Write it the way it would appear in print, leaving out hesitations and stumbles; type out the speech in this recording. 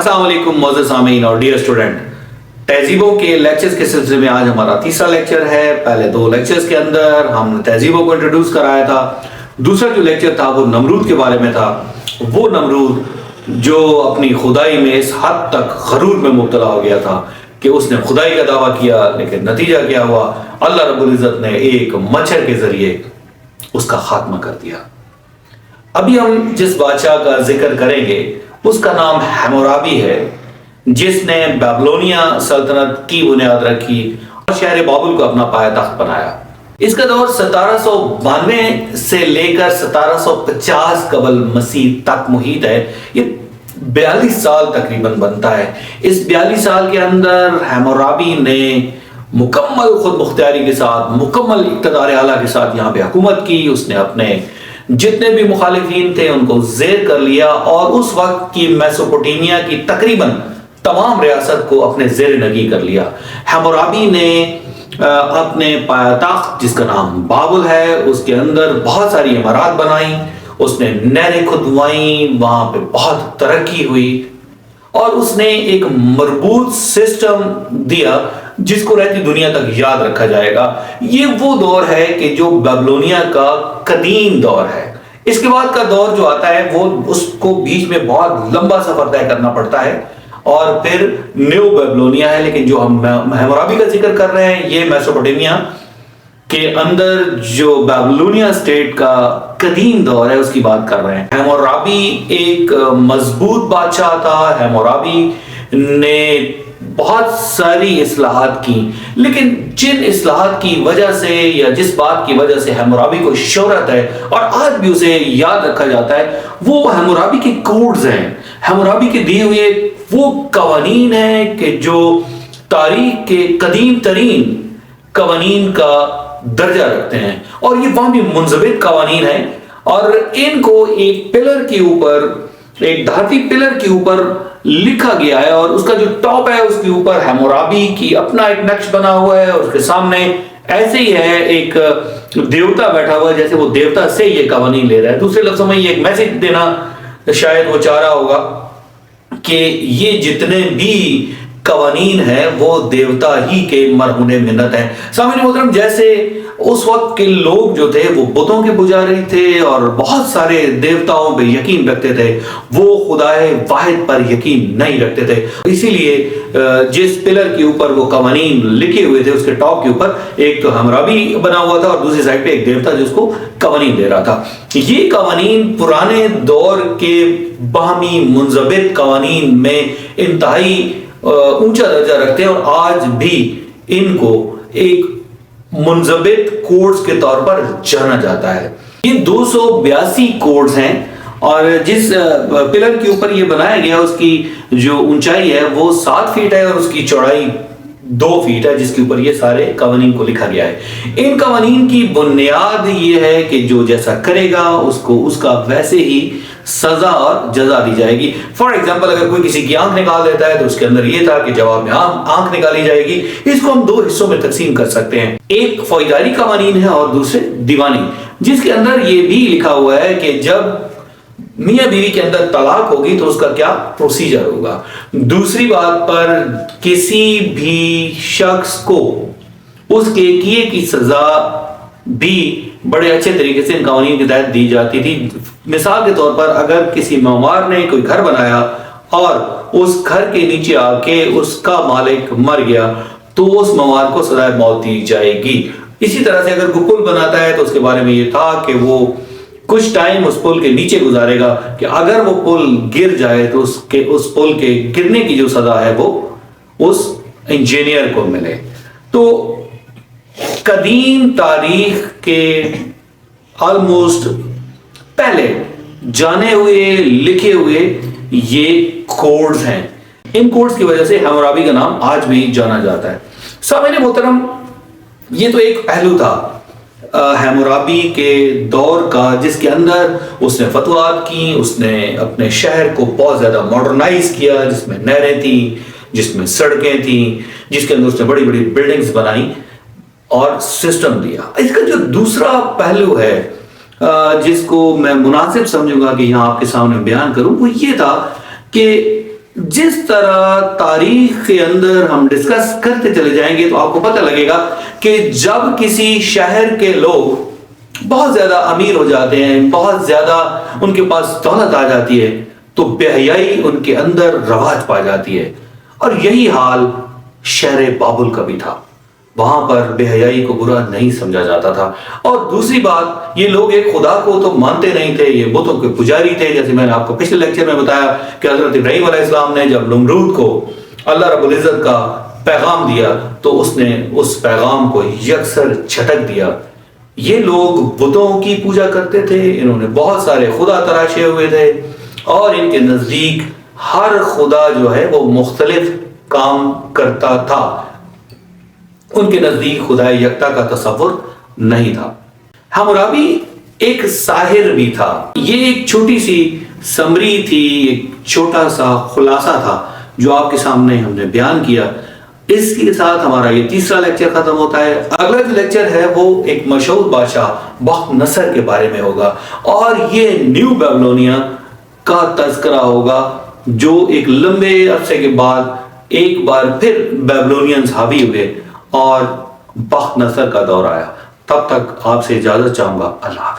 अस्सलाम वालेकुम मोअज़्ज़ज़ सामीन और डियर स्टूडेंट। तहजीबों के लेक्चर्स के सिलसिले में आज हमारा तीसरा लेक्चर है। पहले दो लेक्चर्स के अंदर हमने तहजीबों को इंट्रोड्यूस कराया था। दूसरा जो लेक्चर था वो नमरूद के बारे में था। वो नमरूद जो अपनी खुदाई में इस हद तक गरूर में मुब्तला हो गया था कि उसने खुदाई का दावा किया, लेकिन नतीजा क्या हुआ? अल्लाह रब्बुल इज़्ज़त ने एक मच्छर के जरिए उसका खात्मा कर दिया। अभी हम जिस बादशाह का जिक्र करेंगे उसका नाम हैमुराबी है, जिसने बेबीलोनिया सल्तनत की बुनियाद रखी और शहर बाबुल को अपना पायदाख्त बनाया। इसका दौर 1792 से लेकर 1750 कबल मसीह तक मुहित है। ये 42 साल तकरीबन बनता है। इस 42 साल के अंदर हैमुराबी ने मुकम्मल खुद मुख्तियारी के साथ, मुकम्मल इक़्तिदार आला के साथ यहाँ पे हुकूमत की। उसने अपने जितने भी मुखालिफिन थे उनको ज़ेर कर लिया और उस वक्त की मेसोपोटामिया की तकरीबन तमाम रियासत को अपने ज़ेर नगी कर लिया। हैमुराबी ने अपने पायदाख्त जिसका नाम बाबुल है उसके अंदर बहुत सारी इमारत बनाई, उसने नहरें खुदवाई, वहां पे बहुत तरक्की हुई और उसने एक मरबूत सिस्टम दिया जिसको रहती दुनिया तक याद रखा जाएगा। ये वो दौर है कि जो बेबीलोनिया का कदीम दौर है। इसके बाद का दौर जो आता है वो उसको बीच में बहुत लंबा सफर तय करना पड़ता है और फिर न्यू बेबीलोनिया है। लेकिन जो हम हैमुराबी का जिक्र कर रहे हैं ये मेसोपोटामिया के अंदर जो बेबीलोनिया स्टेट का कदीम दौर है उसकी बात कर रहे हैं। हैमुराबी एक मजबूत बादशाह था। हैमुराबी ने बहुत सारी इस्लाहात की, लेकिन जिन इस्लाहात की वजह से या जिस बात की वजह से हैमुराबी को शोहरत है और आज भी उसे याद रखा जाता है वो हैमुराबी के कोड्स हैं। हैमुराबी के दिए हुए वो कवानीन हैं कि जो तारीख के कदीम तरीन कवानीन का दर्जा रखते हैं और ये वहां भी मुंजबित कवानीन है और इनको एक पिलर के ऊपर, एक धाती पिलर के ऊपर लिखा गया है और उसका जो टॉप है उसके ऊपर हैमुराबी की अपना एक नक्श बना हुआ है और उसके सामने ऐसे ही है एक देवता बैठा हुआ है, जैसे वो देवता से ये कवानीन ले रहा है। दूसरे लफ्जों में ये एक मैसेज देना शायद वो चाह रहा होगा कि ये जितने भी कवानीन है वो देवता ही के मरहूने मिन्नत है। सामने मोहतरम, जैसे उस वक्त के लोग जो थे वो बुतों के पुजारी थे और बहुत सारे देवताओं पे यकीन रखते थे, वो खुदाए वाहिद पर यकीन नहीं रखते थे। इसीलिए जिस पिलर के ऊपर वो कवानीन लिखे हुए थे उसके टॉप के ऊपर एक तो हैमुराबी बना हुआ था और दूसरी साइड पे एक देवता जिसको कवानीन दे रहा था। ये कवानीन पुराने दौर के बाहमी मुंजबित कवानीन में इंतहाई ऊंचा दर्जा रखते हैं और आज भी इनको एक मुंजबित कोड्स के तौर पर जाना जाता है। ये 282 कोड्स हैं और जिस पिलर के ऊपर ये बनाया गया उसकी जो ऊंचाई है वो 7 फीट है और उसकी चौड़ाई 2 फीट है, जिसके ऊपर ये सारे कवानीन को लिखा गया है। इन कवानीन की बुनियाद ये है कि जो जैसा करेगा उसको उसका वैसे ही सजा और जजा दी जाएगी। फॉर एग्जाम्पल, अगर कोई किसी की आंख निकाल देता है तो उसके अंदर ये था कि जवाब में आंख निकाली जाएगी। इसको हम 2 हिस्सों में तकसीम कर सकते हैं, एक फौजदारी कवानीन है और दूसरे दीवानी, जिसके अंदर ये भी लिखा हुआ है कि जब मियां बीवी के अंदर तलाक होगी तो उसका क्या प्रोसीजर होगा। दूसरी बात पर किसी भी शख्स को उसके किए की सजा भी बड़े अच्छे तरीके से इन कवानीन के तहत दी जाती थी। मिसाल के तौर पर अगर किसी ममार ने कोई घर बनाया और उस घर के नीचे आके उसका मालिक मर गया तो उस ममार को सजाए मौत दी जाएगी। इसी तरह से अगर कोई पुल बनाता है तो उसके बारे में ये था कि वो कुछ टाइम उस पुल के नीचे गुजारेगा कि अगर वो पुल गिर जाए तो उस पुल के गिरने की जो सजा है वो उस इंजीनियर को मिले। तो कदीम तारीख के ऑलमोस्ट पहले जाने हुए लिखे हुए ये कोड्स हैं। इन कोड्स की वजह से हैमुराबी का नाम आज भी जाना जाता है। सामने मोहतरम, ये तो एक पहलू था हैमुराबी के दौर का जिसके अंदर उसने फतवात की, उसने अपने शहर को बहुत ज्यादा मॉडर्नाइज किया, जिसमें नहरें थी, जिसमें सड़कें थी, जिसके अंदर उसने बड़ी बड़ी बिल्डिंग्स बनाई और सिस्टम दिया। इसका जो दूसरा पहलू है जिसको मैं मुनासिब समझूंगा कि यहाँ आपके सामने बयान करूं वो ये था कि جس طرح تاریخ کے اندر ہم ڈسکس کرتے چلے جائیں گے تو آپ کو پتہ لگے گا کہ جب کسی شہر کے لوگ بہت زیادہ امیر ہو جاتے ہیں، بہت زیادہ ان کے پاس دولت آ جاتی ہے، تو بے حیائی ان کے اندر رواج پا جاتی ہے، اور یہی حال شہر بابل کا بھی تھا۔ وہاں پر بے حیائی کو برا نہیں سمجھا جاتا تھا، اور دوسری بات، یہ لوگ ایک خدا کو تو مانتے نہیں تھے، یہ بتوں کے پجاری تھے۔ جیسے میں نے آپ کو پچھلے لیکچر میں بتایا کہ حضرت ابراہیم علیہ السلام نے جب نمرود کو اللہ رب العزت کا پیغام دیا تو اس نے اس پیغام کو یکسر جھٹک دیا۔ یہ لوگ بتوں کی پوجا کرتے تھے، انہوں نے بہت سارے خدا تراشے ہوئے تھے، اور ان کے نزدیک ہر خدا جو ہے وہ مختلف کام کرتا تھا۔ ان کے نزدیک خدا یکتا کا تصور نہیں تھا۔ حمورابی ایک ساحر بھی تھا۔ یہ ایک چھوٹی سی سمری تھی، ایک چھوٹا سا خلاصہ تھا جو آپ کے سامنے ہم نے بیان کیا۔ اس کے ساتھ ہمارا یہ تیسرا لیکچر ختم ہوتا ہے۔ اگلا جو لیکچر ہے وہ ایک مشہور بادشاہ بخت نصر کے بارے میں ہوگا، اور یہ نیو بیبلونیا کا تذکرہ ہوگا جو ایک لمبے عرصے کے بعد ایک بار پھر بیبلونینز حاوی ہوئے اور بخت نصر کا دور آیا۔ تب تک آپ سے اجازت چاہوں گا۔ اللہ حافظ۔